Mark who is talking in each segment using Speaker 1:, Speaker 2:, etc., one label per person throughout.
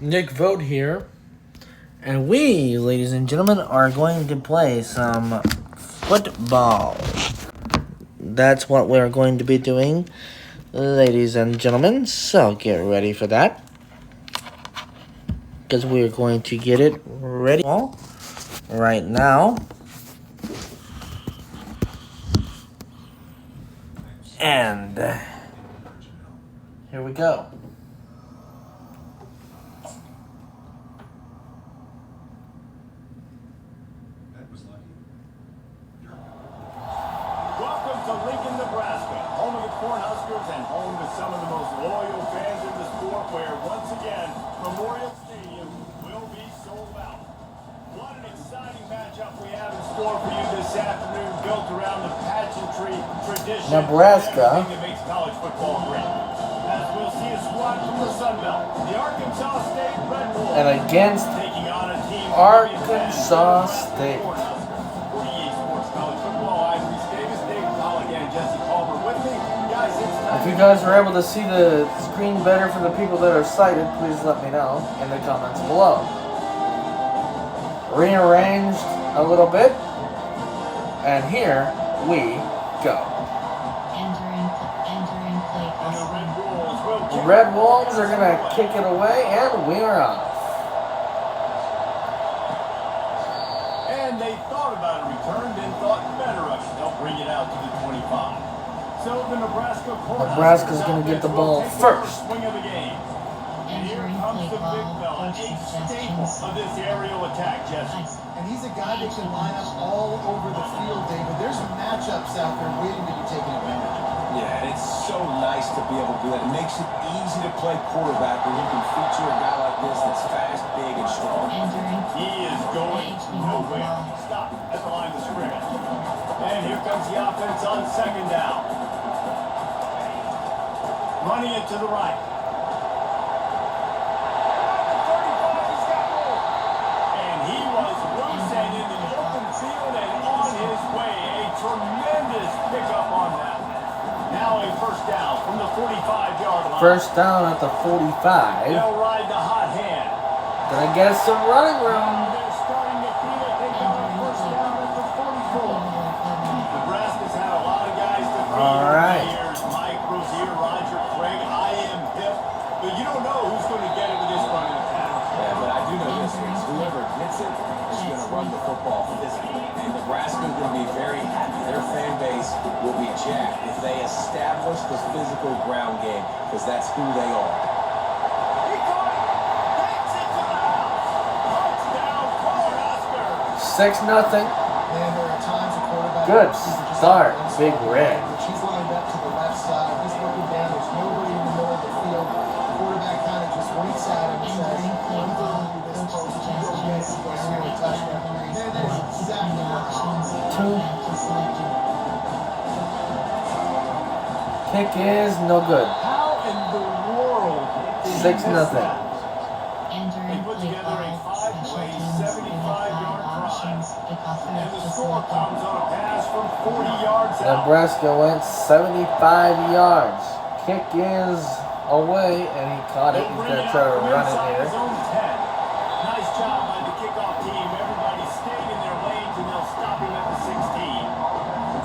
Speaker 1: Nick Vogt here, and we, ladies and gentlemen, are going to play some football. That's what we're going to be doing, ladies and gentlemen, so get ready for that, because we're going to get it ready right now. And here we go.
Speaker 2: Welcome to Lincoln, Nebraska, home of the Cornhuskers and home to some of the most loyal fans in the sport, where once again, Memorial Stadium will be sold out. What an exciting matchup we have in store for you this afternoon, built around the pageantry tradition
Speaker 1: Nebraska.
Speaker 2: that makes college football great. As we'll see a squad from the Sun Belt, the Arkansas State Red Wolves,
Speaker 1: And against
Speaker 2: taking on a team
Speaker 1: Arkansas State. If you guys are able to see the screen better for the people that are sighted, please let me know in the comments below. Rearranged a little bit, and here we go. The Red Wolves are going to kick it away, and we are off.
Speaker 2: And they thought about a return, then thought better of it. They'll bring it out to the 25. So the
Speaker 1: Nebraska's going to get the ball first.
Speaker 2: Swing of the game. And here comes the big fella, a staple of this aerial attack, Jesse.
Speaker 3: And he's a guy that can line up all over the field, David. There's matchups out there waiting to be taken advantage of.
Speaker 4: Yeah, and it's so nice to be able to do that. It makes it easy to play quarterback when you can feature a guy like this that's fast, big, and strong.
Speaker 2: He is going nowhere. Stop at the line of scrimmage. And here comes the offense on second down. Running it to the right. And he was racing in the open field and on his way. A tremendous pickup on that. Now a first down from the 45-yard line.
Speaker 1: First down at the 45.
Speaker 2: They'll ride the hot hand.
Speaker 1: Gonna get some running room.
Speaker 2: They're starting to feel it. They got a first down at the 44. Nebraska's had a lot of guys to feed
Speaker 1: All right.
Speaker 2: over the years. Mike Rozier, Roger Craig, I am hip. But you don't know who's going to get it with this running attack.
Speaker 4: Yeah, but I do know this is whoever gets it is going to run the football physically. And Nebraska is going to be very happy. Their fan base will be jacked if they establish the physical ground game, because that's who they are.
Speaker 2: He caught it. Takes it to the house. Touchdown, Cornhuskers.
Speaker 1: 6-0.
Speaker 3: And there are times a quarterback...
Speaker 1: Good
Speaker 3: just
Speaker 1: start,
Speaker 3: on the
Speaker 1: Big Red.
Speaker 3: Which he's lined up to the left side. He's looking down. There's nobody in the middle of the field. The quarterback kind of just winks at him and says, I'm going to do this post. You go get it. You go score a touchdown. And that's exactly what
Speaker 1: Kick is no good.
Speaker 2: How in the world did he
Speaker 1: 6-0.
Speaker 2: miss that? They put together a 5-play, 75-yard drive. And the score comes on a pass from 40 yards out.
Speaker 1: Nebraska went 75 yards. Kick is away, and he caught it. He's going to try to run it here.
Speaker 2: Nice job by the kickoff team. Everybody stayed in their lanes, and they'll stop him at the 16.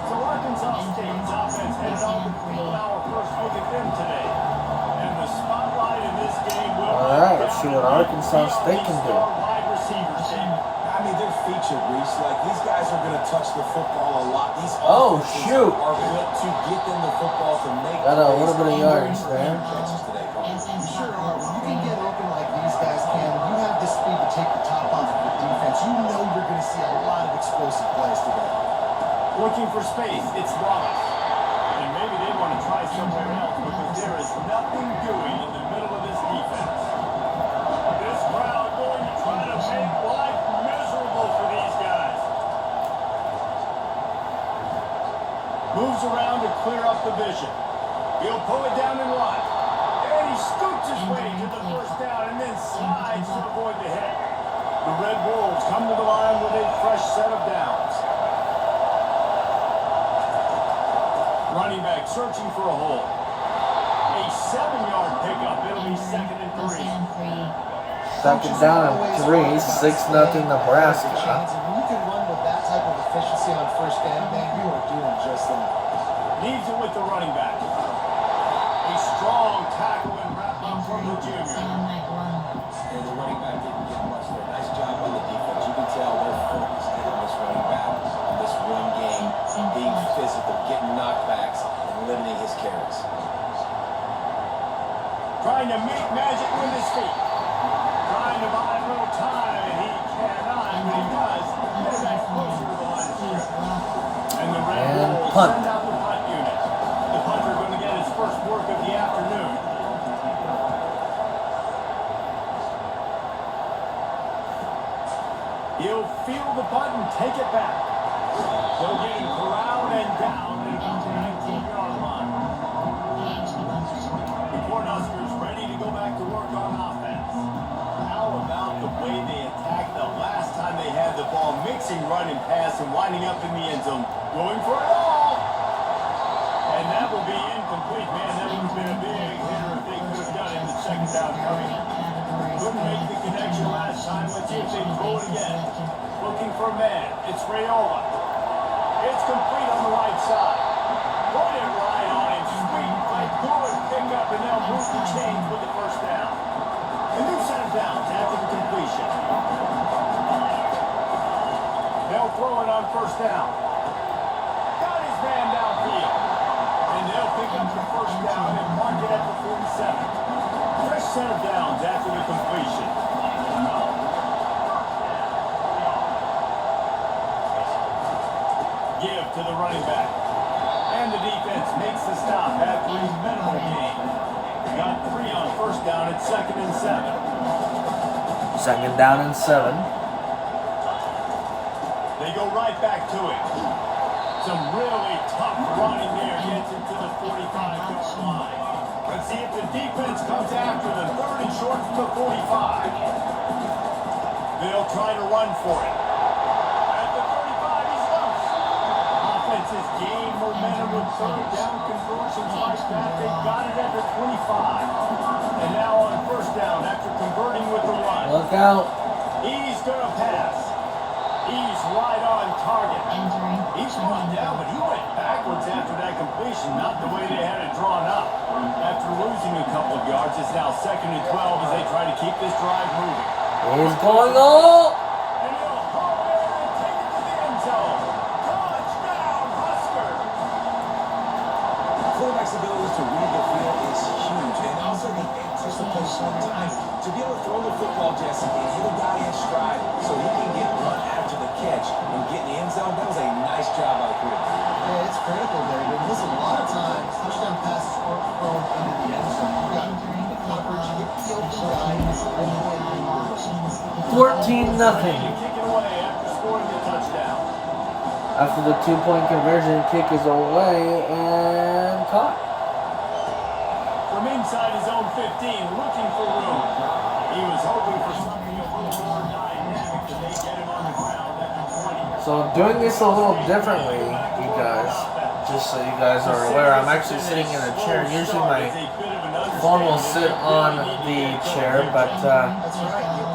Speaker 2: So Arkansas State's offense headed on the field. Our first look at them today. And the spotlight in this game will...
Speaker 1: All right, let's see what Arkansas State can do.
Speaker 2: Wide receiver team.
Speaker 4: I mean, they're featured, Reese. Like, these guys are going to touch the football a lot. These
Speaker 1: Oh,
Speaker 4: offenses
Speaker 1: shoot.
Speaker 4: are built to get them the football to make
Speaker 1: Got a little bit of
Speaker 4: plays.
Speaker 1: yards there.
Speaker 4: Catches today.
Speaker 3: You sure are. When you can get open like these guys can, and you have the speed to take the top off of the defense, you know you're going to see a lot of explosive plays today.
Speaker 2: Looking for space, it's Ross. And maybe they want to try somewhere else because there is nothing doing in the middle of this defense. This crowd going to try to make life miserable for these guys. Moves around to clear up the vision. He'll pull it down and run. And he scoots his way to the first down and then slides to avoid the hit. The Red Wolves come to the line with a fresh set of downs. Running back searching for a hole. A 7-yard pickup. It'll be 2nd and 3.
Speaker 1: Second down and 3, 6-0 Nebraska.
Speaker 3: When you can run with that type of efficiency on first down, man, you are doing just that.
Speaker 2: Leaves it with the running back. A strong tackle and wrap up from the junior.
Speaker 4: And the running back didn't get much there. Nice job on the defense. You can tell they're focused in on this running back, on this run game, being physical, getting knockbacks, and limiting his carries.
Speaker 2: Trying to make magic with his feet. Trying to buy a little time, and he cannot, but he does. Get it back closer to the line of scrimmage. And the Red
Speaker 1: And
Speaker 2: Bulls
Speaker 1: punt.
Speaker 2: send out the punt unit. The punter going to get his first work of the afternoon. He'll feel the punt and take it back. They'll get him corralled and down at about the 19-yard line. The Cornhuskers ready to go back to work on offense. How about the way they attacked the last time they had the ball, mixing run and pass and winding up in the end zone, going for it all. And that will be incomplete, man. That would have been a big hitter if they could have done it in the second down coming. Couldn't make the connection last time. Let's see if they throw it again. Looking for a man. It's Rayola. It's complete on the right side. Put it right on him. Sweet, like good pickup, and they'll move the chains with the first down. A new set of downs after the completion. They'll throw it on first down. Got his man downfield. And they'll pick up the first down and mark it at the 47. Fresh set of downs after the completion. Give to the running back. And the defense makes the stop after a minimal gain. Got 3 on first down at 2nd and 7.
Speaker 1: 2nd down and 7.
Speaker 2: They go right back to it. Some really tough running there gets it to the 45-yard line. Let's see if the defense comes after them. 3rd and short from the 45. They'll try to run for it. At the 35, he's loose. Offense has gained momentum with 3rd down conversions like that. They got it at the 25. And now on first down after converting with the run.
Speaker 1: Look out.
Speaker 2: He's going to pass. He's right on target. He's brought down, but he went backwards after that completion, not the way they had it drawn up. After losing a couple of yards, it's now 2nd and 12 as they try to keep this drive moving.
Speaker 1: He's going all.
Speaker 2: And he'll haul it and take it to the end zone. Touchdown, Husker!
Speaker 4: Quarterback's ability to read the field is huge, and also the anticipation of time. To be able to throw the football, Jesse, and hit a guy in stride so he can get run after the catch and get in the end zone, that was a nice job by the quarterback.
Speaker 3: Yeah, it's critical there. But listen, a lot of times, touchdown passes are thrown into the end zone. You got the coverage, you get the open guy, and you win.
Speaker 1: 14-0.
Speaker 2: Kick it away after scoring the touchdown.
Speaker 1: After the 2-point conversion, kick is away and caught.
Speaker 2: From inside his own 15, looking for room. He was hoping for something a little more dynamic, and they get him on the ground at the 20.
Speaker 1: So I'm doing this a little differently, you guys. Just so you guys are aware, I'm actually sitting in a chair. Usually my phone will sit on the chair, but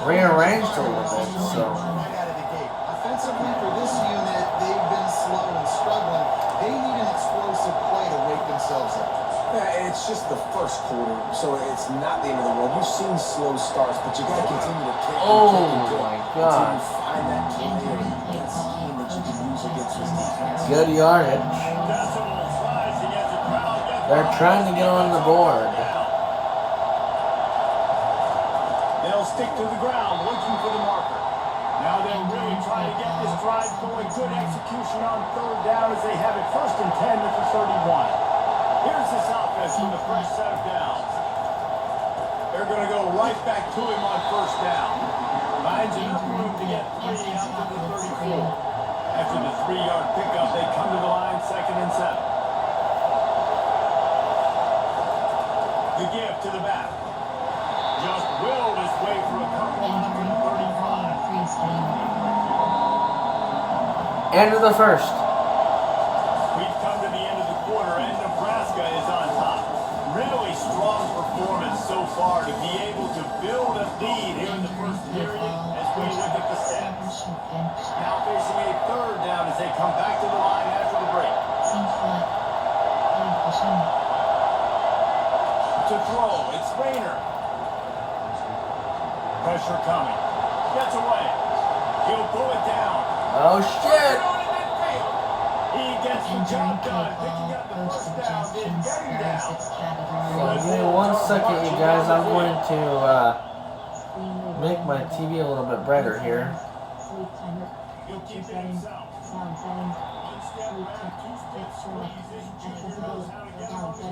Speaker 1: rearranged a little bit. So
Speaker 3: Right out of the gate. Offensively, for this unit, they've been slow and struggling. They need an explosive play to wake themselves up.
Speaker 4: Yeah, it's just the first quarter, so it's not the end of the world. You've seen slow starts, but you got to continue to kick
Speaker 1: Oh my God.
Speaker 4: until you find that play or that scheme that you can use against this defense.
Speaker 1: good yardage.
Speaker 2: Decibels rising as the crowd gets
Speaker 1: They're trying to get on the board.
Speaker 2: They'll stick to the ground, looking for the marker. Now they'll really try to get this drive going. Good execution on 3rd down as they have it 1st and 10 at the 31. Here's this offense with a fresh set of downs. They're going to go right back to him on 1st down. Finds enough room to get 3 out to the 34. After the 3-yard pickup, they come to the line 2nd and 7. The give to the back. Just willed his way for a couple on the 35.
Speaker 1: End of the first.
Speaker 2: We've come to the end of the quarter, and Nebraska is on top. Really strong performance so far to be able to build a lead here in the Now facing a third down as they come back to the line after the break. To throw, it's Rayner. Pressure coming. Gets away. He'll pull it down.
Speaker 1: Oh shit!
Speaker 2: He gets the job done, picking up the first down, then getting down.
Speaker 1: Give me 1 second, you guys. I'm going to make my TV a little bit brighter here.
Speaker 2: He'll keep it himself. One step back, two steps forward. He's in tune. He knows how to get out of the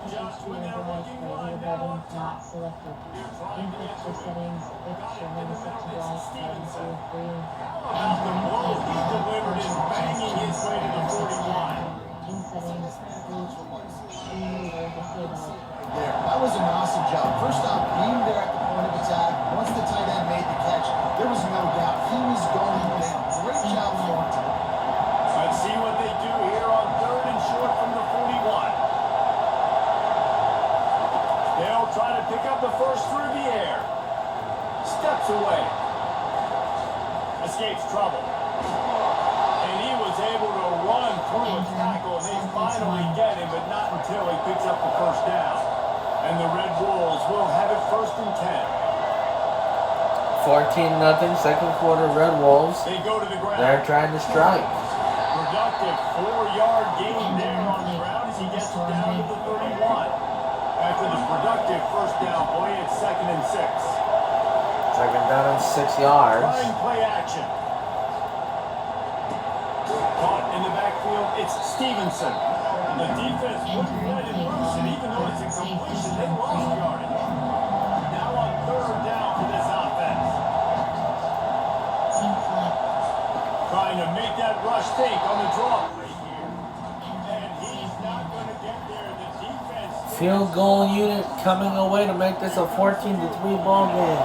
Speaker 2: Just when they're looking one now.
Speaker 5: Not selected. In picture settings, picture notice up to black,
Speaker 2: Stevenson.
Speaker 5: 3.
Speaker 2: How about the blow he delivered is banging his way to the 40 line.
Speaker 5: In settings, sleep, remover disabled.
Speaker 3: There. That was an awesome job. First off, being there at the point of attack, once the tight end made the catch, there was no doubt he was going down. Great job for him.
Speaker 2: Let's see what they do here on third and short from the 41. They'll try to pick up the first through the air. Steps away. Escapes trouble. And he was able to run through a tackle. They finally get him, but not until he picks up the first down. And the Red Wolves will have it first and 10.
Speaker 1: 14-0, second quarter, Red Wolves.
Speaker 2: They go to the ground.
Speaker 1: They're trying to strike.
Speaker 2: Productive 4-yard gain there on the ground as he gets it down to the 31. After the productive first down play, it's 2nd and 6.
Speaker 1: Second down and 6 yards.
Speaker 2: Running play action. Caught in the backfield, it's Stevenson. The defense wouldn't let him loose, and even though it's a completion, they lost yardage. Now on third down for this offense. Trying to make that rush take on the draw right here. And he's not going to get there. The defense...
Speaker 1: Field goal unit coming away to make this a 14-3 ball game.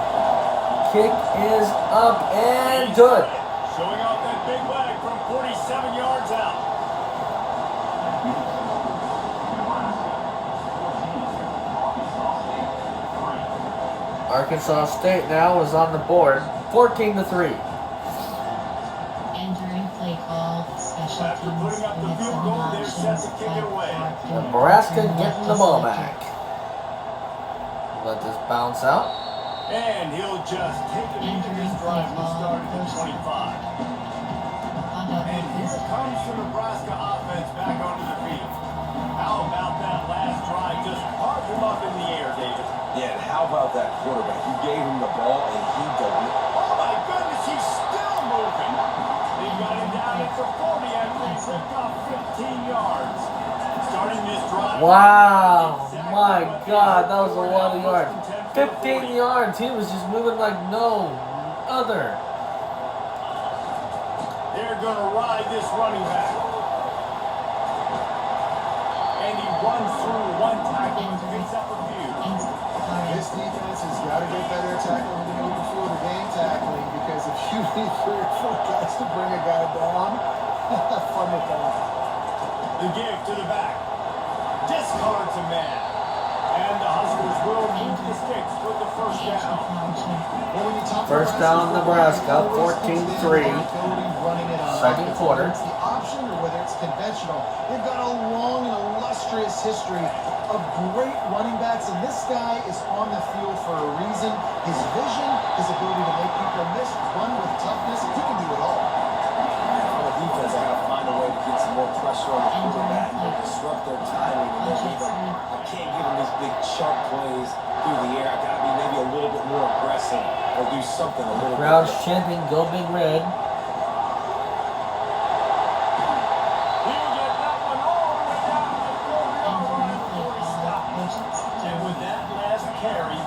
Speaker 1: Kick is up and good.
Speaker 2: Showing off that big leg from 47 yards out.
Speaker 1: Arkansas State now is on the board, 14-3.
Speaker 5: Entering play call, special
Speaker 2: After
Speaker 5: teams,
Speaker 2: putting up the
Speaker 5: units
Speaker 2: field
Speaker 5: and
Speaker 2: goal, they're set
Speaker 5: options,
Speaker 2: to kick it away.
Speaker 1: Nebraska getting the ball back. Let this bounce out.
Speaker 2: And he'll just take it into this drive we started at 25. And here comes the Nebraska offense back onto the field. How about that last drive? Just park him up in the air, David.
Speaker 4: Yeah, and how about that quarterback? You gave him the ball and he delivered.
Speaker 2: Oh my goodness, he's still moving. They got him down at the 40 after he ripped off 15 yards. Starting this drive.
Speaker 1: Wow, my God, that was a lot of yards. 15 yards, he was just moving like no other.
Speaker 2: They're going to ride this running back. And he runs through one tackle and picks up a few.
Speaker 3: This defense has got to get better at tackling than even before the game tackling, because if you need 3 or 4 guys to bring a guy down, have fun with that.
Speaker 2: The give to the back. Discards a man. And the Huskers will move the sticks with the first down.
Speaker 3: Well, when you talk
Speaker 1: First down, Nebraska, 14-3. Second quarter.
Speaker 3: Whether it's the option or whether it's conventional, they've got a long and illustrious history of great running backs, and this guy is on the field for a reason. His vision, his ability to make people miss, run with toughness, he can do it all.
Speaker 4: On the defense, I gotta find a way to get some more pressure on the quarterback and disrupt their timing. And then I can't give them these big chunk plays through the air. I gotta be maybe a little bit more aggressive or do something a little
Speaker 1: Crowd's
Speaker 4: bit.
Speaker 1: chanting, "Go Big Red."
Speaker 2: He'll get that one all the way down to the 4-yard line before he stops. And with that last carry,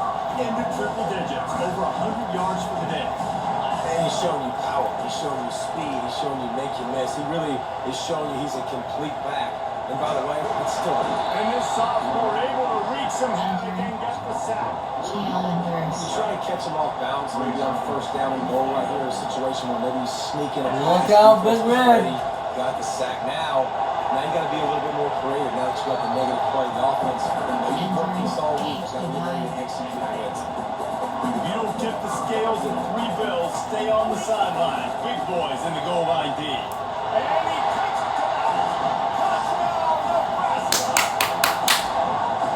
Speaker 2: into triple digits, over 100 yards for the day.
Speaker 4: And he's showing you power. He's showing you speed. He's showing you make you miss. He really is showing you he's a complete back. And by the way, it's still.
Speaker 2: And this sophomore able to reach some havoc and get the a sack.
Speaker 5: Challengers.
Speaker 4: You try to catch him off balance, maybe on first down and goal right here, a situation where maybe he's sneaking a
Speaker 1: Look
Speaker 4: pass,
Speaker 1: out,
Speaker 4: defense
Speaker 1: Big
Speaker 4: was
Speaker 1: Red.
Speaker 4: ready, got the sack now. Now you got to be a little bit more creative now that you got the negative play. The offense, you worked this all week. You got to be ready to execute it.
Speaker 2: If you don't tip the scales at 3 bills, stay on the sideline. Big boys in the goal line D. And he takes it to the touchdown, Nebraska.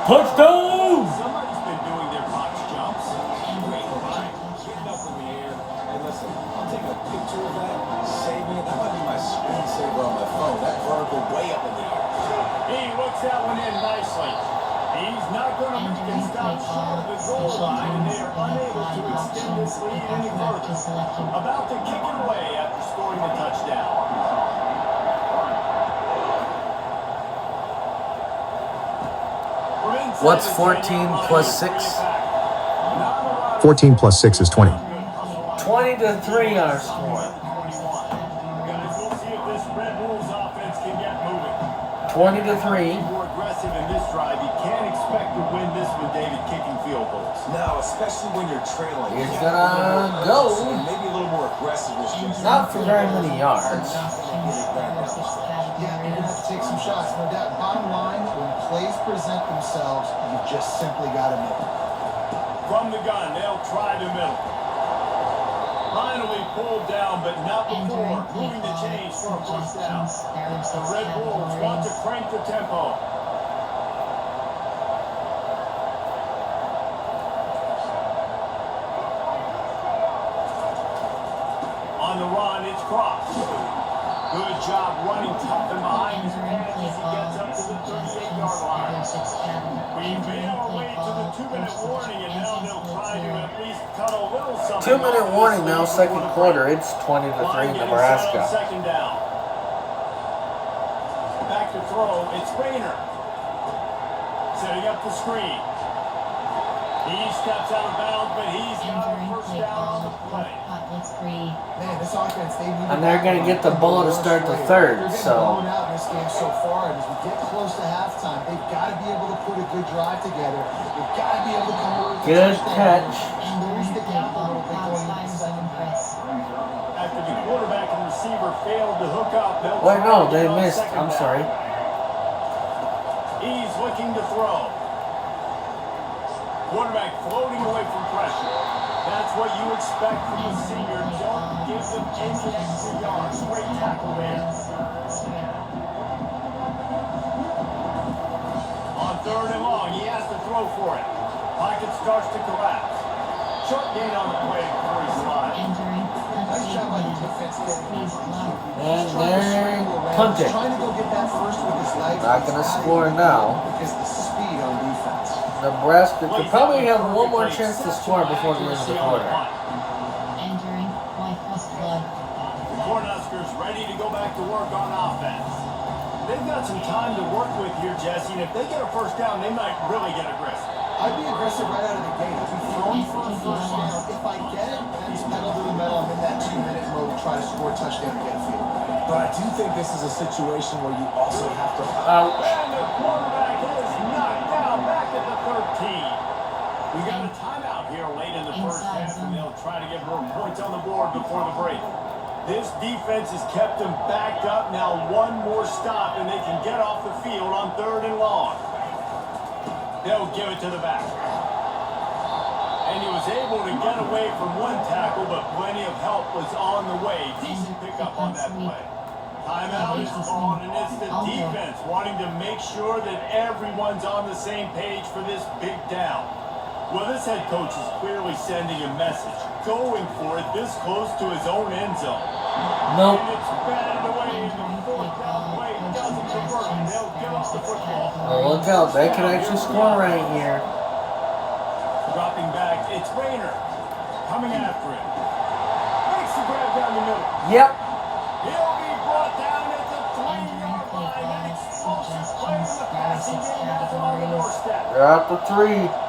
Speaker 1: Touchdown!
Speaker 2: Somebody's been doing their box jumps.
Speaker 4: Great line, getting up in the air. And listen, I'm taking a picture of that, saving it. That might be my screensaver on my phone. That vertical way up in the air.
Speaker 2: He looks that one in nicely. He's not going to make it stop short of the goal line, and they are unable to extend this lead any further. About to kick it away after scoring the touchdown.
Speaker 1: What's 14 plus 6?
Speaker 6: 14 plus 6 is 20.
Speaker 1: 20 to 3 our score.
Speaker 2: Guys, we'll see if this Red Bulls offense can get moving.
Speaker 1: 20 to 3.
Speaker 2: More aggressive in this drive. You can't expect to win this with David kicking field goals.
Speaker 4: No, especially when you're trailing.
Speaker 1: He's
Speaker 4: You gotta
Speaker 1: gonna
Speaker 4: be
Speaker 1: go.
Speaker 4: maybe a little more aggressive with just
Speaker 1: Not for very many yards.
Speaker 3: Yeah, you're going to have to take some shots, no doubt. Bottom line, when plays present themselves, you just simply got to make it.
Speaker 2: From the gun, they'll try the middle. Finally pulled down, but not before moving the chains for a first down. The Red Bulls want to crank the tempo. On the run, it's Cross. Good job running tough and behind his pads as he gets up to the 38-yard line. We made our way to the 2-minute warning, and now they'll try to at least cut a little something.
Speaker 1: 2-minute warning now, second quarter. It's 20 to 3 Nebraska.
Speaker 2: Second down. Back to throw. It's Rayner. Setting up the screen. He steps out of bounds, but he's got a first down on the play.
Speaker 3: Man, this offense, they need
Speaker 1: And they're gonna get the ball to start the third,
Speaker 3: They're getting
Speaker 1: so-
Speaker 3: blown out in this game so far, and as we get close to halftime, they've got to be able to put a good drive together. They've got to be able to come away with a
Speaker 1: Good
Speaker 3: touchdown.
Speaker 1: catch.
Speaker 3: Stories stick out a little bit going into the second half.
Speaker 2: After the quarterback and receiver failed to hook up, they'll
Speaker 1: Wait,
Speaker 2: try
Speaker 1: no,
Speaker 2: to
Speaker 1: they
Speaker 2: get on
Speaker 1: missed.
Speaker 2: second
Speaker 1: I'm
Speaker 2: down.
Speaker 1: sorry.
Speaker 2: He's looking to throw. Quarterback floating away from pressure. That's what you expect from the senior. Don't give them any extra yards. Great tackle there. On 3rd and long, he has to throw for it. Pocket starts to collapse. Short gain on the play before he slides.
Speaker 3: Nice job by the defense there.
Speaker 1: And they're punting.
Speaker 3: Trying to go get that first with his legs.
Speaker 1: Not gonna score now.
Speaker 3: Because the speed on defense.
Speaker 1: Nebraska could probably have one more chance to score before the end of the quarter.
Speaker 5: Entering White House Blood.
Speaker 2: The Cornhuskers ready to go back to work on offense. They've got some time to work with here, Jesse, and if they get a first down, they might really get aggressive.
Speaker 3: I'd be aggressive right out of the gate. I'd be throwing for a first down. If I get it, then it's pedal to the metal. I'm in that 2-minute mode to try to score a touchdown and get a field goal.
Speaker 4: But I do think this is a situation where you also have to.
Speaker 1: Ouch.
Speaker 2: And the quarterback is knocked down back at the 13. We got a timeout here late in the first half, and they'll try to get more points on the board before the break. This defense has kept them backed up. Now one more stop, and they can get off the field on 3rd and long. They'll give it to the back. And he was able to get away from one tackle, but plenty of help was on the way. Decent pickup on that play. Timeout is called, and it's the defense wanting to make sure that everyone's on the same page for this big down. Well, this head coach is clearly sending a message, going for it this close to his own end zone.
Speaker 1: Nope.
Speaker 2: And it's batted away in the 4th down play. It doesn't convert, and they'll give up the football.
Speaker 1: Well, look out. They can actually score right here.
Speaker 2: Dropping back, it's Rayner. Coming after it. Makes the grab down the middle.
Speaker 1: Yep.
Speaker 2: He'll be brought down at the 3-yard line. An explosive play in the passing game has him on the doorstep.
Speaker 1: They're up to 3.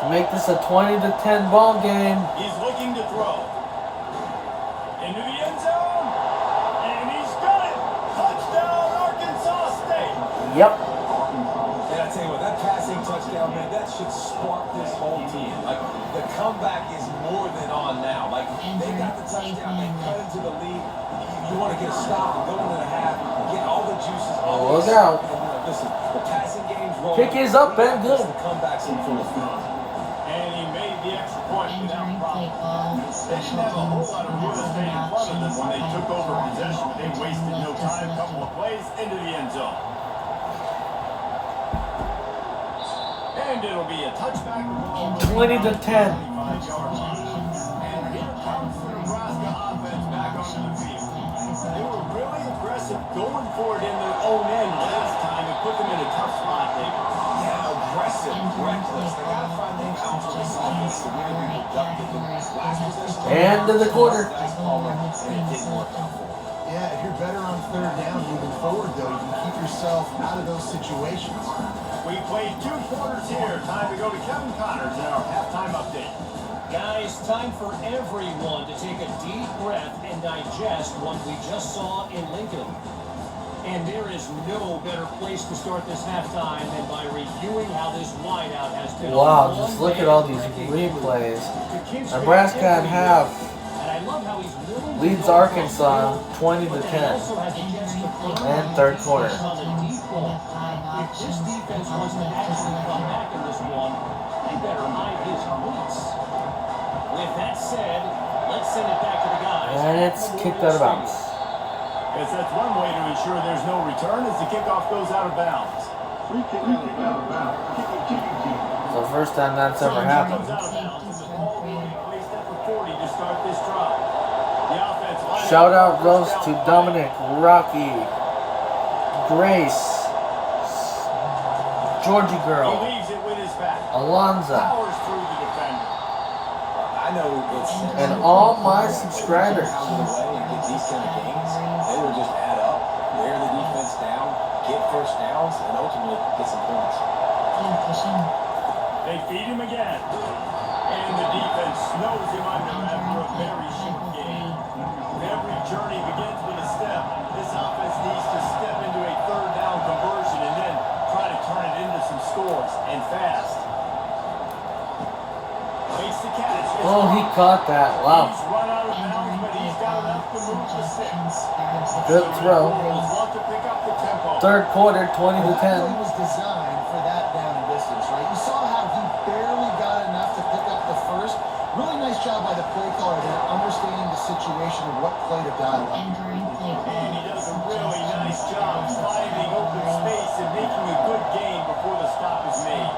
Speaker 1: To make this a 20 to 10 ball game.
Speaker 2: He's looking to throw. Into the end zone. And he's got it. Touchdown, Arkansas State.
Speaker 1: Yep.
Speaker 4: And I tell you what, that pass passing touchdown, man, that should spark this whole team. Like, the comeback is more than on now. Like, they got the touchdown, they cut into the lead. You want to get a stop and go into the half, get all the juices. All
Speaker 1: Look out.
Speaker 4: Listen, the passing game's rolling.
Speaker 1: Kick is up and good.
Speaker 4: The comeback's in full effect.
Speaker 2: And he made the extra point without
Speaker 5: Entering play
Speaker 2: problem.
Speaker 5: call,
Speaker 2: They
Speaker 5: special
Speaker 2: didn't have a whole
Speaker 5: teams,
Speaker 2: lot of real
Speaker 5: offensive
Speaker 2: estate in front of them
Speaker 5: options,
Speaker 2: when they took over
Speaker 5: five,
Speaker 2: possession, but they
Speaker 5: entering
Speaker 2: wasted no
Speaker 5: left to
Speaker 2: time. A couple
Speaker 5: selected.
Speaker 2: of plays into the end zone. And it'll be a touchback.
Speaker 1: 20 to 10.
Speaker 2: 25-yard line. And here comes the Nebraska offense back onto the field. They were really aggressive going for it in their own end last time and put them in a tough spot, David.
Speaker 4: Yeah, aggressive, reckless. They got to find the balance of this offense to really be productive. Last possession.
Speaker 1: End of the quarter.
Speaker 4: Nice call, and it didn't work out for them.
Speaker 3: Yeah, if you're better on third down moving forward, though, you can keep yourself out of those situations.
Speaker 2: We played 2 quarters here. Time to go to Kevin Connors in our halftime update.
Speaker 6: Guys, time for everyone to take a deep breath and digest what we just saw in Lincoln. And there is no better place to start this halftime than by reviewing how this wideout has been.
Speaker 1: Wow, just look at all these replays. Nebraska at half
Speaker 6: And I love how he's willing to
Speaker 1: leads
Speaker 6: go
Speaker 1: Arkansas
Speaker 6: for it,
Speaker 1: 20 to
Speaker 6: but
Speaker 1: 10.
Speaker 6: he also has a chance to throw
Speaker 1: And
Speaker 6: it
Speaker 1: third quarter.
Speaker 6: on the deep ball. If this defense wants to actually come back in this one, they better hide his cleats. With that said, let's send it back to the guys.
Speaker 1: And it's kicked out of bounds.
Speaker 2: Guess that's one way to ensure there's no return as the kickoff goes out of bounds. Free kick out of bounds.
Speaker 1: It's the first time that's ever happened.
Speaker 2: Comes out of bounds and the ball will be placed at the 40 to start this drive. The offense lining
Speaker 1: Shout
Speaker 2: up
Speaker 1: out
Speaker 2: for
Speaker 1: goes
Speaker 2: first
Speaker 1: to
Speaker 2: down.
Speaker 1: Dominic, Rocky, Grace, Georgie
Speaker 2: He
Speaker 1: Girl,
Speaker 2: leaves it with his back.
Speaker 1: Alonza,
Speaker 2: Powers through the defender.
Speaker 4: I know it's
Speaker 1: and all my subscribers.
Speaker 4: out of the way and get these kind of games. They will just add up, wear the defense down, get first downs, and ultimately get some points.
Speaker 2: They feed him again. And the defense snows him under after a very short game. Every journey begins with a step. This offense needs to step into a third down conversion and then try to turn it into some scores, and fast. Makes the catch.
Speaker 1: Oh, he caught that. Wow.
Speaker 2: He's run out of bounds, but he's got enough to move the sticks.
Speaker 1: Good throw.
Speaker 2: Bulls want to pick up the tempo.
Speaker 1: Third quarter, 20 to
Speaker 3: That play
Speaker 1: 10.
Speaker 3: was designed for that down and distance, right? You saw how he barely got enough to pick up the first. Really nice job by the play caller there, understanding the situation and what play to dial up.
Speaker 5: Entering play call.
Speaker 2: And he does a really nice job finding open space and making a good gain before the stop is made.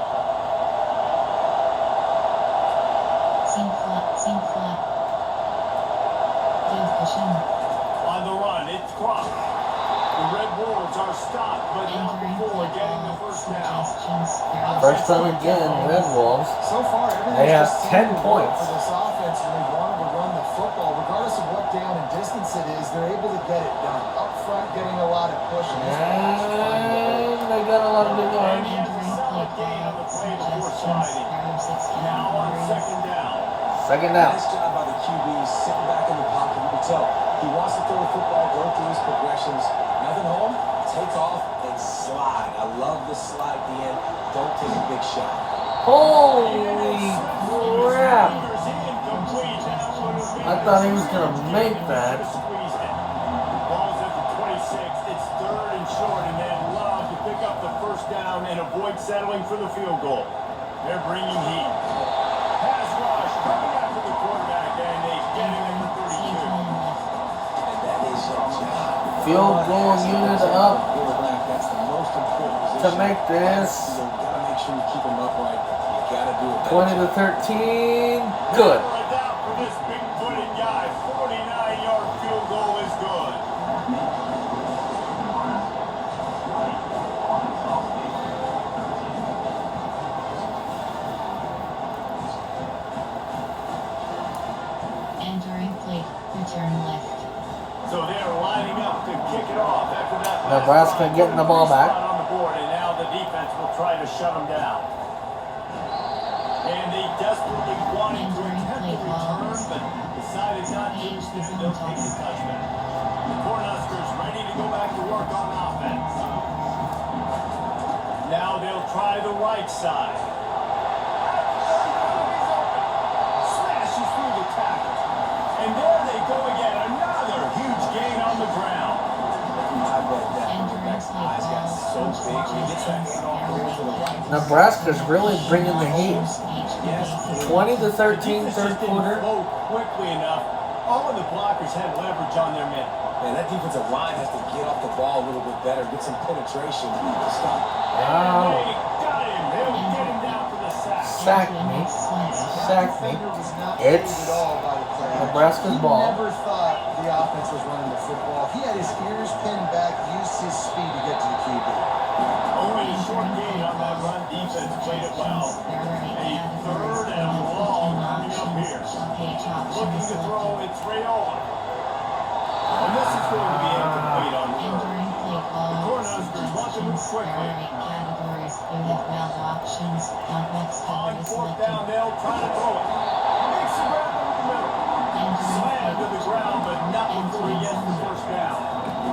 Speaker 5: Team flat. Field position.
Speaker 2: On the run, it's Croc. The Red Wolves are stopped, but not
Speaker 5: Entering
Speaker 2: before
Speaker 5: play
Speaker 2: getting the
Speaker 5: call.
Speaker 2: first down.
Speaker 5: Suggestions.
Speaker 1: First time again, Red Wolves.
Speaker 3: So far, everything's
Speaker 1: They have
Speaker 3: just
Speaker 1: 10
Speaker 3: seemed to work
Speaker 1: points.
Speaker 3: for this offense, and they wanted to run the football. Regardless of what down and distance it is, they're able to get it done. Up front, getting a lot of push. And this offense is finding a way.
Speaker 1: And they got a lot of good yards.
Speaker 2: And he has a solid gain on the play before sliding. Now on second down.
Speaker 1: Second down.
Speaker 4: Nice job by the QB, sitting back in the pocket. You can tell he wants to throw the football, go through his progressions. Nothing home, take off and slide. I love the slide at the end. Don't take a big shot.
Speaker 1: Holy crap. I
Speaker 2: I
Speaker 1: thought he was going to make that.
Speaker 2: Ball's at the 26. It's third and short, and they'd love to pick up the first down and avoid settling for the field goal. They're bringing heat. Pass rush coming after the quarterback, and they get him at the 32.
Speaker 4: And that is your job.
Speaker 1: Field goal unit up
Speaker 4: Quarterback, that's the most important position.
Speaker 1: to make this
Speaker 4: You gotta make sure you keep him upright. You gotta do it.
Speaker 1: 20 to 13. Good.
Speaker 2: Never a doubt for this big-footed guy. 49-yard field goal is good.
Speaker 5: Entering plate. Return left.
Speaker 2: So they're lining up to kick it off after that.
Speaker 1: Nebraska getting the ball back.
Speaker 2: On the board, and now the defense will try to shut them down. And they desperately wanted to attempt the return, but decided not to. Instead, they'll take the touchback. The Cornhuskers ready to go back to work on offense. Now Now they'll try the right side. Smashes through the tackle. And there they go again. Another huge gain on the ground.
Speaker 4: I bet that quarterback's eyes got so big when he gets that handoff over to the right.
Speaker 1: Nebraska's really bringing the heat.
Speaker 4: Yes.
Speaker 1: 20 to 13,
Speaker 2: Defense
Speaker 1: third
Speaker 2: just didn't
Speaker 1: quarter.
Speaker 2: flow quickly enough. All of the blockers had leverage on their men.
Speaker 4: Man, that defensive line has to get off the ball a little bit better, get some penetration to stop.
Speaker 1: Wow.
Speaker 2: They got him. They'll get him down for the sack.
Speaker 1: Sack me. Sack me.
Speaker 3: Defender was not
Speaker 1: It's
Speaker 3: worried at all by the play.
Speaker 1: Nebraska's
Speaker 3: He
Speaker 1: ball.
Speaker 3: never thought the offense was running the football. He had his ears pinned back, used his speed to get to the QB.
Speaker 2: Only a short gain on that run. Defense played it well. A third and long coming up here. Looking to throw, it's Rayola. And this is going to be incomplete on third. The Cornhuskers want to move quickly. On fourth down, they'll try to throw it. Makes the grab over the middle. Slammed to the ground, but not before he gets the first down.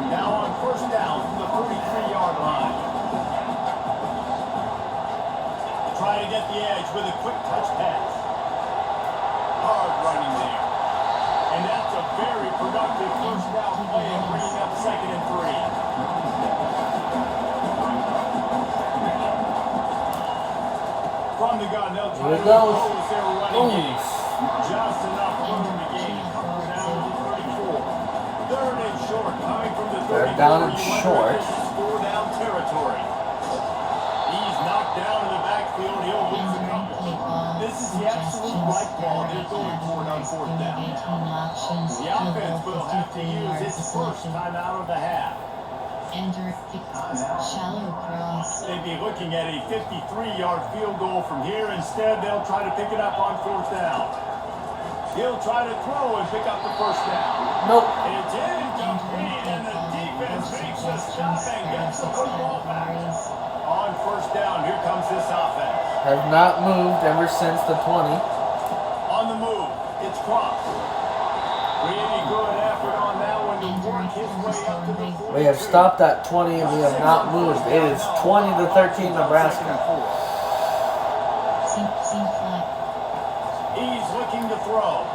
Speaker 2: Now on first down from the 33-yard line. Trying to get the edge with a quick touch pass. Hard running there. And that's a very productive first down play and bringing up 2nd and 3. From the gun, they'll try
Speaker 1: Here
Speaker 2: to
Speaker 1: it goes.
Speaker 2: oppose their running game.
Speaker 1: Boom.
Speaker 2: Just enough room to gain a couple down to the 34. Third and short, coming from the 34.
Speaker 1: Third down and
Speaker 2: You wonder
Speaker 1: short.
Speaker 2: if this is 4-down territory. He's knocked down in the backfield. He'll lose a couple. This is the absolute right ball they're going for it on fourth down. The offense will have to use its first time out of the half.
Speaker 5: Shallow cross.
Speaker 2: They'd be looking at a 53-yard field goal from here. Instead, they'll try to pick it up on fourth down. He'll try to throw and pick up the first down.
Speaker 1: Nope.
Speaker 2: It's incomplete, and the defense makes a stop and gets the football back. On first down, here comes this offense.
Speaker 1: Has not moved ever since the 20.
Speaker 2: On the move, it's Cross. Really good effort on that one to work his way up to the 42.
Speaker 1: We have stopped at 20 and we have not moved. It is 20 to 13 Nebraska.
Speaker 2: He's looking to throw.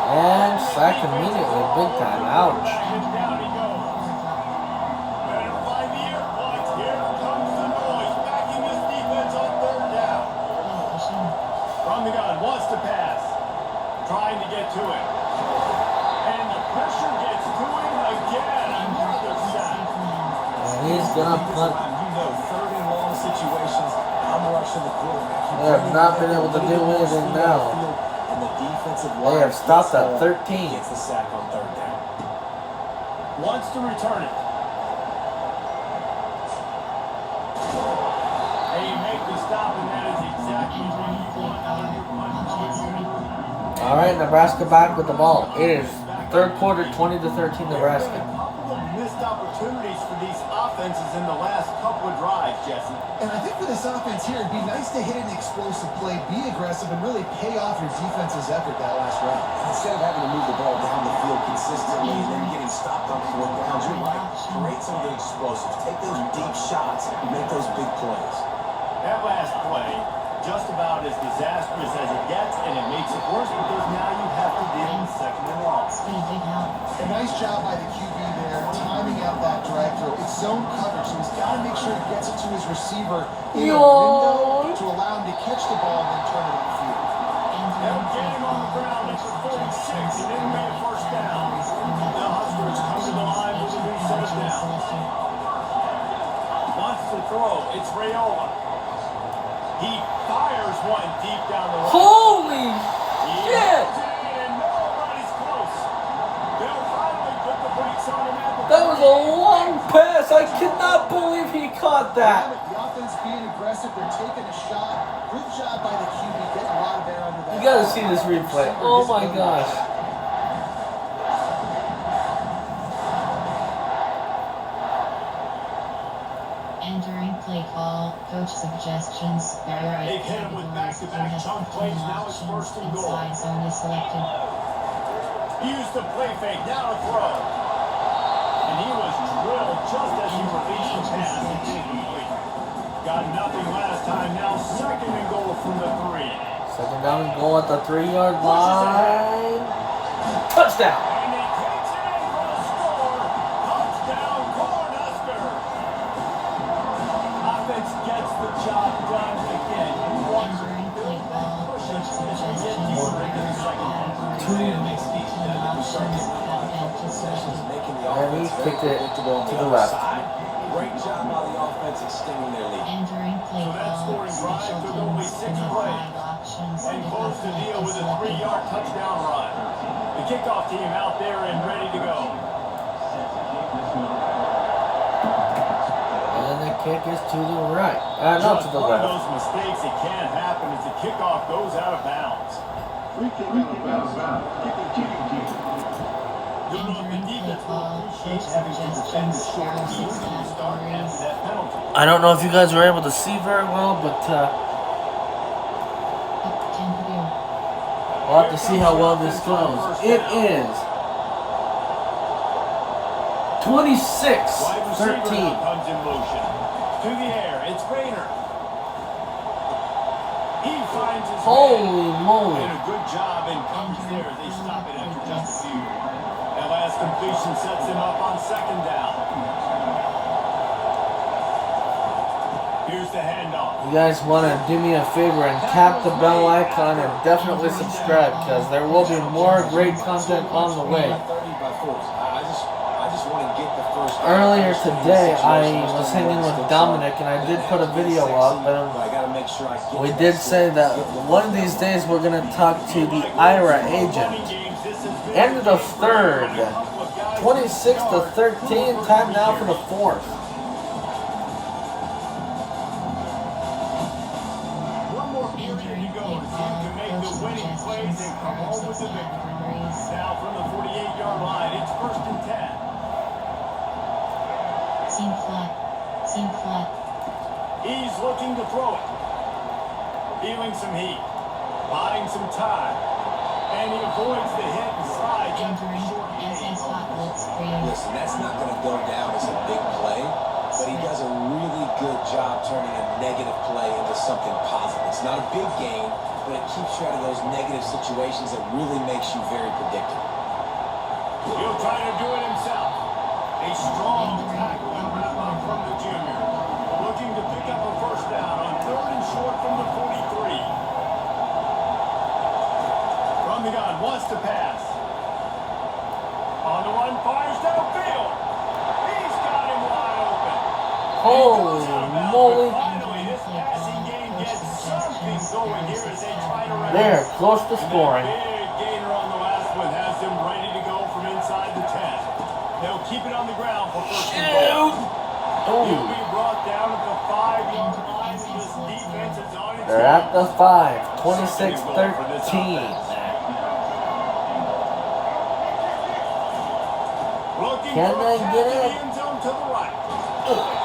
Speaker 1: And sacked immediately. Big time. Ouch.
Speaker 2: And down he goes. Better find the air points. Here comes the noise. Backing this defense on third down. From the gun, wants to pass. Trying to get to it. And the pressure gets to him again. Another sack.
Speaker 1: And he's gonna punt.
Speaker 4: You know, third and long situations, I'm rushing the quarterback.
Speaker 1: They have not been able to do anything now.
Speaker 4: And the defensive
Speaker 1: They have
Speaker 4: line
Speaker 1: stopped
Speaker 4: gets
Speaker 1: at 13.
Speaker 4: Gets the sack on third down.
Speaker 2: Wants to return it. They make the stop, and that is exactly what you want out of your punt.
Speaker 1: All right, Nebraska back with the ball. It is third quarter, 20 to 13 Nebraska.
Speaker 2: A couple of missed opportunities for these offenses in the last couple of drives, Jesse.
Speaker 3: And I think for this offense here, it'd be nice to hit an explosive play, be aggressive, and really pay off your defense's effort that last round.
Speaker 4: Instead of having to move the ball down the field consistently and then getting stopped on fourth downs, you're right. Create some of the explosives. Take those deep shots and make those big plays.
Speaker 2: That last play, just about as disastrous as it gets, and it makes it worse because now you have to deal with 2nd and long.
Speaker 3: A nice job by the QB there, timing out that drag throw. It's zone coverage, so he's got to make sure he gets it to his receiver in a window to allow him to catch the ball and then turn it upfield.
Speaker 2: They'll get him on the ground at the 46, and then made a first down. The Huskers come to the line with a new set of downs. Wants to throw, it's Rayola. He fires one deep down the road.
Speaker 1: Holy
Speaker 2: He
Speaker 1: shit!
Speaker 2: hits it, and nobody's close. They'll finally put the brakes on him at the
Speaker 1: That was a long pass. I cannot believe he caught that.
Speaker 3: The offense being aggressive, they're taking a shot. Good job by the QB, getting a lot of air under that.
Speaker 1: You gotta see this replay. Oh my gosh.
Speaker 5: Entering play call, coach suggestions, priority
Speaker 2: They've hit him with back-to-back chunk plays. Now it's first and goal.
Speaker 5: inside zone is selected.
Speaker 2: Used the play fake, now to throw. And he was drilled just as he released the pass. It didn't complete. got nothing last time. Now second and goal from the 3.
Speaker 1: Second down and goal at the 3-yard line. Touchdown.
Speaker 2: And he takes it in for the score. Touchdown, Cornhusker. Offense gets the job done again. You want to
Speaker 5: Entering play ball, coach suggestions,
Speaker 1: And he kicked it to the left.
Speaker 4: Great job by the offense extending their lead.
Speaker 5: Entering play
Speaker 2: So that
Speaker 5: ball,
Speaker 2: scoring drive
Speaker 5: special
Speaker 2: took only
Speaker 5: teams,
Speaker 2: 6
Speaker 5: no
Speaker 2: plays.
Speaker 5: flag options,
Speaker 2: And
Speaker 5: the
Speaker 2: close the deal with a
Speaker 5: selected.
Speaker 2: 3-yard touchdown run. The kickoff team out there and ready to go.
Speaker 1: And the kick is to the right. Not
Speaker 2: Just
Speaker 1: to the
Speaker 2: one of
Speaker 1: left.
Speaker 2: those mistakes that can happen as the kickoff goes out of bounds.
Speaker 5: Entering play ball, coach suggestions, passes, categories.
Speaker 2: That penalty.
Speaker 1: I don't know if you guys were able to see very well, but
Speaker 5: Up 10 to do.
Speaker 1: we'll have to see how well this goes. It is
Speaker 2: Wide receiver
Speaker 1: 26-13.
Speaker 2: now comes in motion. To the air, it's Rayner. He finds his
Speaker 1: Holy
Speaker 2: man.
Speaker 1: moly.
Speaker 2: And a good job in coverage there as they stop it after just a few. That last completion sets him up on second down. Here's the handoff.
Speaker 1: You guys want to do me a favor and tap the bell icon and definitely subscribe because there will be more great content on the way.
Speaker 4: 30 by 40. I just want to get the first.
Speaker 1: Earlier today, I was hanging with Dominic and I did put a video up,
Speaker 4: I gotta make sure I get
Speaker 1: we
Speaker 4: to
Speaker 1: did
Speaker 4: that
Speaker 1: say
Speaker 4: score.
Speaker 1: that one of these days we're going to talk to the IRA agent. End of the third. 26-13, time now for the fourth.
Speaker 2: One more period to
Speaker 5: Entering
Speaker 2: go
Speaker 5: play
Speaker 2: to see who can
Speaker 5: ball,
Speaker 2: make the
Speaker 5: coach
Speaker 2: winning plays
Speaker 5: suggestions,
Speaker 2: and come home with the victory.
Speaker 5: categories.
Speaker 2: Now from the 48-yard line, it's 1st and 10.
Speaker 5: Seam flat. Seam flat.
Speaker 2: He's looking to throw it. Feeling some heat. Buying some time. And he avoids the hit and slides into the
Speaker 5: Entering
Speaker 2: short
Speaker 5: SS
Speaker 2: game.
Speaker 5: hot blitz screen.
Speaker 4: Listen, that's not going to go down as a big play, but he does a really good job turning a negative play into something positive. It's not a big gain, but it keeps you out of those negative situations that really makes you very predictable.
Speaker 2: He'll try to do it himself. A strong tackle and wrap up from the junior. Looking to pick up a first down on 3rd and short from the 43. From the gun, wants to pass. On the run, fires downfield. He's got him wide open.
Speaker 1: Holy moly.
Speaker 2: Finally, this passing game gets something going here as they try to run.
Speaker 1: There, close to
Speaker 2: And that
Speaker 1: scoring.
Speaker 2: big gainer on the last one has them ready to go from inside the 10. They'll keep it on the ground for first and goal. He'll
Speaker 1: Oh,
Speaker 2: be brought down at the 5-yard line as this defense is on its
Speaker 1: they're at the
Speaker 2: heels.
Speaker 1: 5, 26-13.
Speaker 2: Looking
Speaker 1: Can
Speaker 2: for a
Speaker 1: they
Speaker 2: pass
Speaker 1: get
Speaker 2: to the
Speaker 1: it?
Speaker 2: end zone to the right.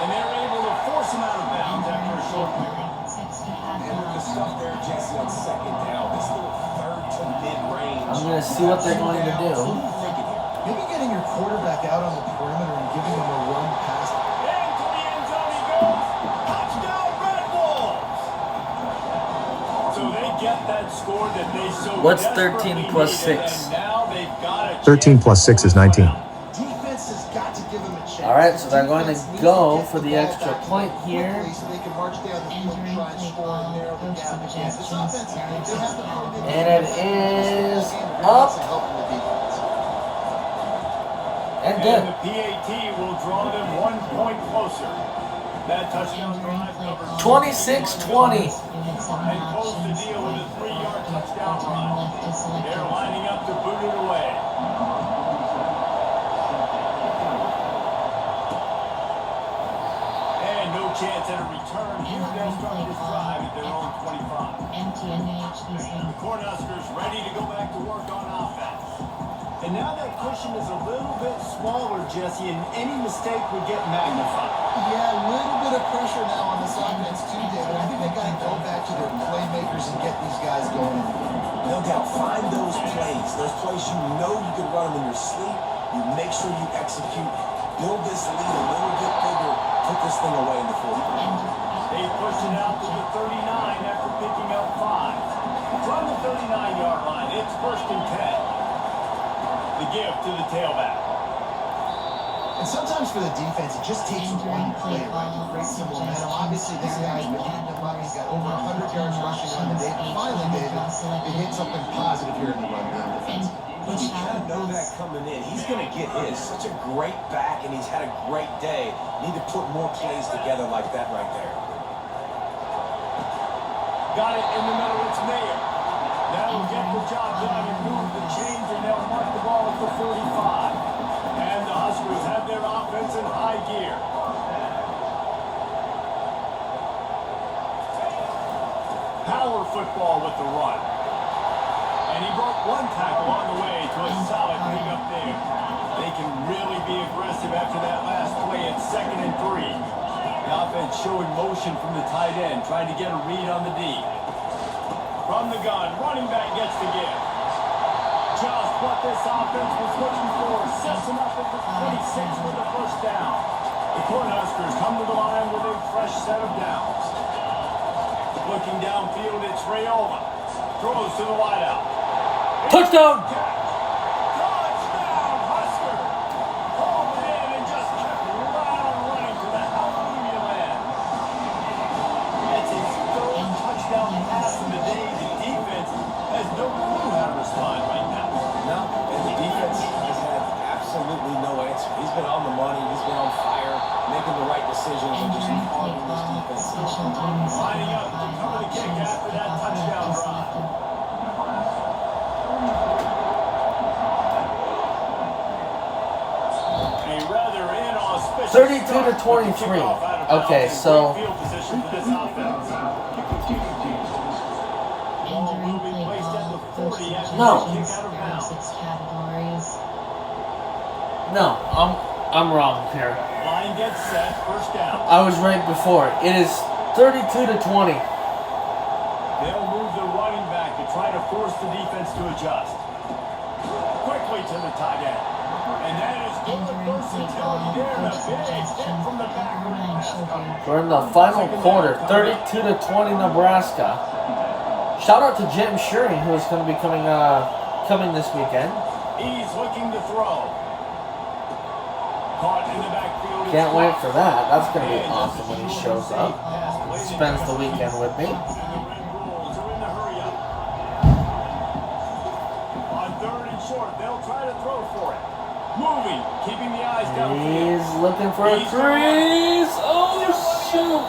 Speaker 2: And they're able to force him out of bounds after a short pickup.
Speaker 5: 60 half
Speaker 4: And with the stuff there, Jesse, on second down, this little third to mid-range.
Speaker 1: I'm going to see what they're going to do.
Speaker 3: Maybe getting your quarterback out on the perimeter and giving him a run past.
Speaker 2: Into the end zone he goes. Touchdown, Red Wolves! So they get that score that they so
Speaker 1: What's
Speaker 2: desperately
Speaker 1: 13 plus
Speaker 2: needed,
Speaker 1: 6?
Speaker 2: and now they've got a
Speaker 7: 13 plus 6 is 19.
Speaker 3: Defense has got to give him a chance.
Speaker 1: All right, so they're going to
Speaker 3: Defense needs
Speaker 1: go
Speaker 3: get
Speaker 1: for the
Speaker 3: ball
Speaker 1: extra
Speaker 3: back
Speaker 1: point here.
Speaker 3: quickly so they can march down the field and try and score and narrow the gap again. This offense, they have the
Speaker 1: And it is up and
Speaker 2: And
Speaker 1: good.
Speaker 2: the PAT will draw them 1 point closer. That touchdown drive covers
Speaker 1: 26-20.
Speaker 2: and close the deal with a 3-yard touchdown run. They're lining up to boot it away. And no chance at a return. Here they'll start this drive at their own 25. The Cornhuskers ready to go back to work on offense. And now that cushion is a little bit smaller, Jesse, and any mistake would get magnified.
Speaker 3: Yeah, a little bit of pressure now on this offense too, David. I think they got to go back to their playmakers and get these guys going.
Speaker 4: No doubt, find those plays you know you can run them in your sleep. You make sure you execute, build this lead a little bit bigger, put this thing away in the fourth quarter.
Speaker 2: They it out to the 39 after picking up 5. From the 39-yard line, it's 1st and 10. The give to the tailback.
Speaker 3: And sometimes for the defense, it just takes one play, right, to create some momentum. Obviously, this guy's been hitting them up. He's got over 100 yards rushing on the day. Finally, David, they hit something positive here in the run game defense.
Speaker 4: But you kind of know that coming in. He's going to get his. Such a great back, and he's had a great day. Need to put more plays together like that right there.
Speaker 2: Got it in the middle. It's Mayer. That'll get the job done and move the chains, and they'll mark the ball at the 45. And the Huskers have their offense in high gear. Power football with the run. And he broke one tackle on the way to a solid pick up there. They can really be aggressive after that last play at 2nd and 3. The offense showing motion from the tight end, trying to get a read on the D. From the gun, running back gets the give. Just what this offense was looking for. Sets him up at the 26 with the 1st down. The Cornhuskers come to the line with a fresh set of downs. Looking downfield, it's Rayola. Throws to the wideout.
Speaker 1: Touchdown!
Speaker 2: Touchdown, Husker! Hauled it in and just kept right on running to the hallelujah land. It's his 3rd touchdown pass of the day. The defense has no clue how to respond right now.
Speaker 4: No, and the defense has had absolutely no answer. He's been on the money. He's been on fire, making the right decisions, and just
Speaker 5: Entering play
Speaker 4: hogging this
Speaker 5: call,
Speaker 4: defense.
Speaker 5: special teams,
Speaker 2: Lining up to cover the kick
Speaker 5: options,
Speaker 2: after that touchdown
Speaker 5: offense,
Speaker 2: drive. A rather inauspicious
Speaker 1: 32 to
Speaker 2: start with the
Speaker 1: 23.
Speaker 2: kickoff out of bounds
Speaker 1: Okay,
Speaker 2: and
Speaker 1: so-
Speaker 2: great field position for this offense. Ball will be
Speaker 5: Entering play
Speaker 2: placed at the
Speaker 5: call,
Speaker 2: 40 after
Speaker 1: No.
Speaker 2: the kick
Speaker 5: positions,
Speaker 2: out of
Speaker 5: there are
Speaker 2: bounds.
Speaker 5: 6 categories.
Speaker 1: No, I'm wrong here.
Speaker 2: Line gets set, 1st down.
Speaker 1: I was right before. It is 32 to 20.
Speaker 2: They'll move the running back to try to force the defense to adjust. Quickly to the tight end. And that is good
Speaker 5: Entering play
Speaker 2: versatility
Speaker 5: call,
Speaker 2: there. And a
Speaker 5: coach
Speaker 2: big hit
Speaker 5: suggestion,
Speaker 2: from the back
Speaker 5: number
Speaker 2: of the
Speaker 5: 9
Speaker 2: pass
Speaker 5: shoulder.
Speaker 2: coverage.
Speaker 1: We're in the final quarter, 32 to 20 Nebraska. Shout out to Jim Shearing, who is going to be coming this weekend.
Speaker 2: He's looking to throw. Caught in the backfield.
Speaker 1: Can't wait for that. That's going to be awesome when he shows up. Spends the weekend with me.
Speaker 2: And the Red Bulls are in the hurry up. On 3rd and short, they'll try to throw for it. Moving, keeping the eyes downfield.
Speaker 1: He's looking for a threes. Oh, shoot.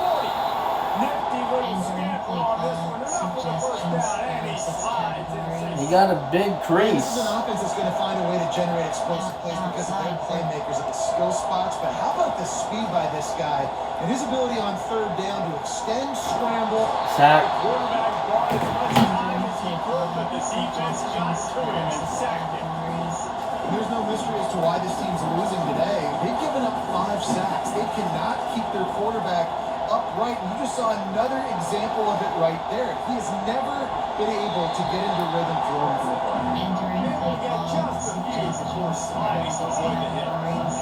Speaker 2: Nifty little
Speaker 5: Entering
Speaker 2: scamper
Speaker 5: play
Speaker 2: on this
Speaker 5: call,
Speaker 2: one. Enough with the 1st
Speaker 5: suggestions,
Speaker 2: down, and
Speaker 5: there
Speaker 2: he
Speaker 5: are 6
Speaker 2: slides
Speaker 5: categories.
Speaker 1: He got a big
Speaker 3: This
Speaker 1: crease.
Speaker 3: is an offense that's going to find a way to generate explosive plays because of their playmakers at the skill spots. But how about the speed by this guy and his ability on 3rd down to extend, scramble.
Speaker 1: Sack.
Speaker 2: Quarterback bought as much time as he
Speaker 5: Entering play
Speaker 2: could, but
Speaker 5: call,
Speaker 2: the defense got
Speaker 5: suggestions,
Speaker 2: to him
Speaker 5: there are
Speaker 2: and
Speaker 5: 6
Speaker 2: sacked him.
Speaker 5: categories.
Speaker 3: There's no mystery as to why this team's losing today. They've given up 5 sacks. They cannot keep their quarterback upright. And you just saw another example of it right there. He has never been able to get into rhythm throwing football.
Speaker 5: Entering play call, suggestions, there are 6 categories.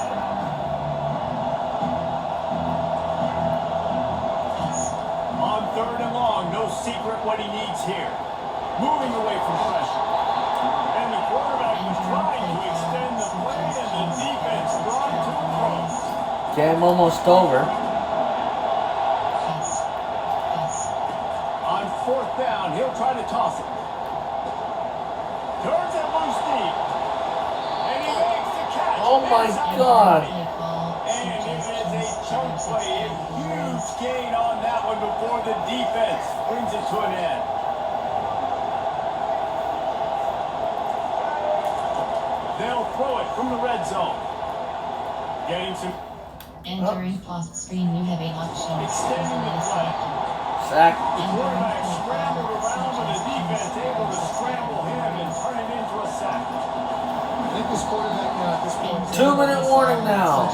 Speaker 2: On 3rd and long, no secret what he needs here. Moving away from pressure. And the quarterback was trying to extend the play, and the defense brought it to the cross.
Speaker 1: Game almost over.
Speaker 2: On 4th down, he'll try to toss it. Turns it loose deep. And he makes the catch.
Speaker 1: Oh my
Speaker 2: Inside
Speaker 1: God.
Speaker 2: the 20. And it is a chunk play, a huge gain on that one before the defense brings it to an end. They'll throw it from the red zone. Getting some
Speaker 5: Entering post screen, you have 8 options.
Speaker 2: extending the play.
Speaker 1: Sack.
Speaker 2: The quarterback scrambled around, but the defense able to scramble him and turn it into a sack.
Speaker 3: I think this quarterback now at this point.
Speaker 1: 2-minute warning now.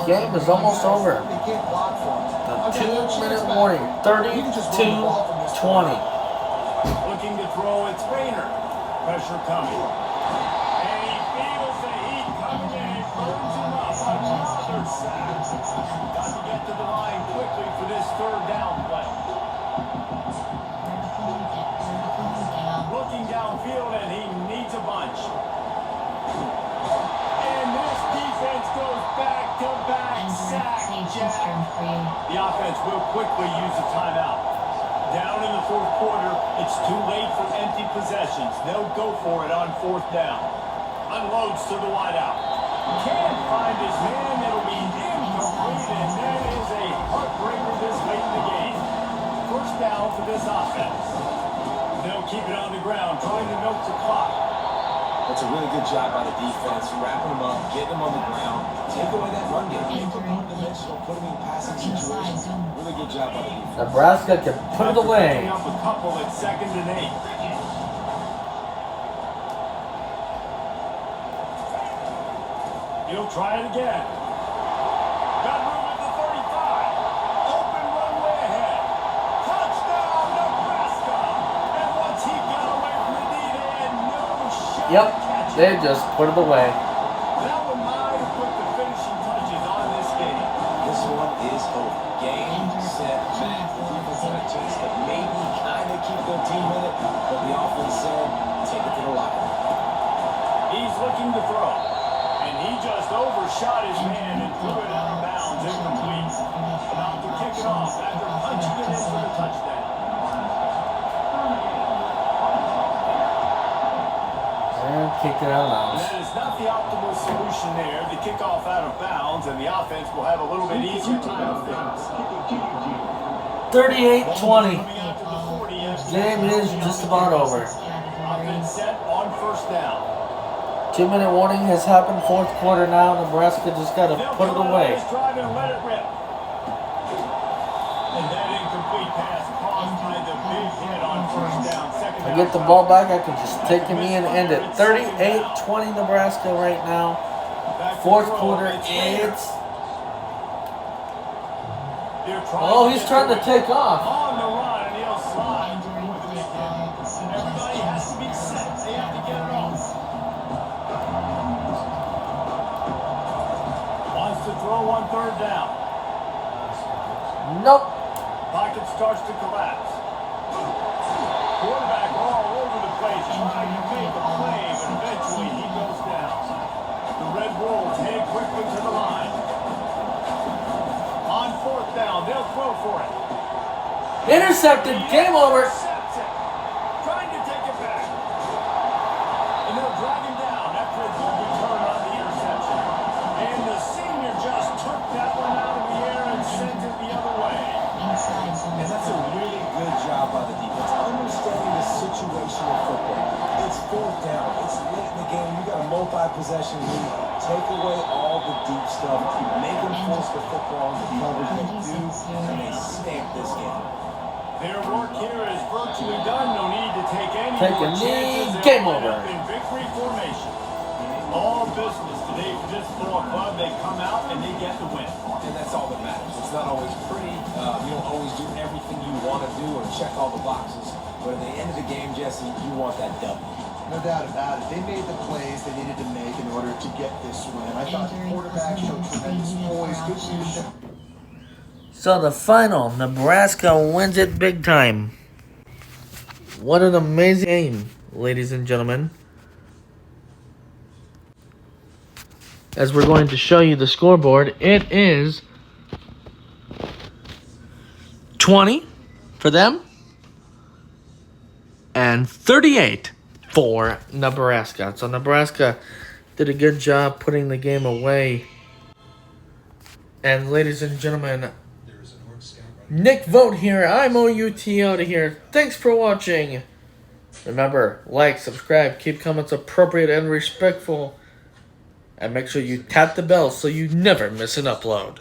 Speaker 1: Game is almost over.
Speaker 3: They can't block for him.
Speaker 1: The 2-minute warning. 32-20.
Speaker 2: Looking to throw, it's Rayner. Pressure coming. And he feels the heat coming in. He burns him up on another sack. Got to get to the line quickly for this
Speaker 5: for you.
Speaker 2: The offense will quickly use a timeout. Down in the fourth quarter, it's too late for empty possessions. They'll go for it on fourth down. Unloads to the wideout. Can't find his man. It'll be incomplete, and that is a heartbreaker this late in the game. First down for this offense. They'll keep it on the ground, trying to milk the clock.
Speaker 4: That's a really good job by the defense, wrapping them up, getting them on the ground, take away that run game, make them one-dimensional, put them in passing situations. Really good job by the defense.
Speaker 1: Nebraska can put it away.
Speaker 2: Up a couple at 2nd and 8. He'll try it again. Got room at the 35. Open runway ahead. Touchdown, Nebraska! And once he got away from the D, they had no shot.
Speaker 1: Yep,
Speaker 2: to catch him.
Speaker 1: they just put it away.
Speaker 2: That one might have put the finishing touches on this game.
Speaker 4: This one is over. Game, set, match. The defense had a chance to maybe kind of keep their team in it, but the offense said, take it to the locker room.
Speaker 2: He's looking to throw. And he just overshot his man and threw it out of bounds, incomplete. About to kick it off after punching it in for the touchdown.
Speaker 1: And kick it out of bounds.
Speaker 2: That is not the optimal solution there. The kickoff out of bounds, and the offense will have a little bit easier time of things.
Speaker 1: 38-20.
Speaker 2: Coming out to the 40 after
Speaker 1: Game is just about over.
Speaker 2: offense set on first down.
Speaker 1: 2-minute warning has happened. Fourth quarter now. Nebraska just got to
Speaker 2: They'll
Speaker 1: put it
Speaker 2: come out
Speaker 1: away.
Speaker 2: of this drive and let it rip. And that incomplete pass caused by the big hit on first down. Second
Speaker 1: I
Speaker 2: down.
Speaker 1: get the ball back. I can just take him in and end it. 38-20 Nebraska right now.
Speaker 2: Back to
Speaker 1: Fourth
Speaker 2: throw.
Speaker 1: quarter.
Speaker 2: Raiders.
Speaker 1: It's.
Speaker 2: They're
Speaker 1: Oh, he's
Speaker 2: get
Speaker 1: trying to
Speaker 2: the-
Speaker 1: take off.
Speaker 2: On the run, and he'll slide. Everybody has to be set. They have to get it off. Wants to throw on third down.
Speaker 1: Nope.
Speaker 2: Pocket starts to collapse. Quarterback all over the place trying to make a play, but eventually he goes down. The Red Wolves head quickly to the line. On fourth down, they'll throw for it.
Speaker 1: Intercepted. Game over.
Speaker 2: Intercepts it. Trying to take it back. And they'll drag him down after a good return on the interception. And the senior just took that one out of the air and sent it the other way.
Speaker 4: And that's a really good job by the defense, understanding the situation of football. It's fourth down. It's late in the game. You got a multi-possession lead. Take away all the deep stuff. Make them force the football into coverage. They do, and they stamp this game.
Speaker 2: Their work here is virtually done. No need to take any
Speaker 1: Take
Speaker 2: more
Speaker 1: a knee.
Speaker 2: chances.
Speaker 1: Game
Speaker 2: They'll line
Speaker 1: over.
Speaker 2: up in victory formation. All business today for this ball club. They come out and they get the win.
Speaker 4: And that's all that matters. It's not always pretty. You don't always do everything you want to do or check all the boxes. But at the end of the game, Jesse, you want that W.
Speaker 3: No doubt about it. They made the plays they needed to make in order to get this win. I thought the quarterback showed tremendous poise, good leadership.
Speaker 1: So the final, Nebraska wins it big time. What an amazing game, ladies and gentlemen. As we're going to show you the scoreboard, it is 20 for them and 38 for Nebraska. So Nebraska did a good job putting the game away. And ladies and gentlemen, Nick Vogt here. I'm OUTO here. Thanks for watching. Remember, like, subscribe, keep comments appropriate and respectful. And make sure you tap the bell so you never miss an upload.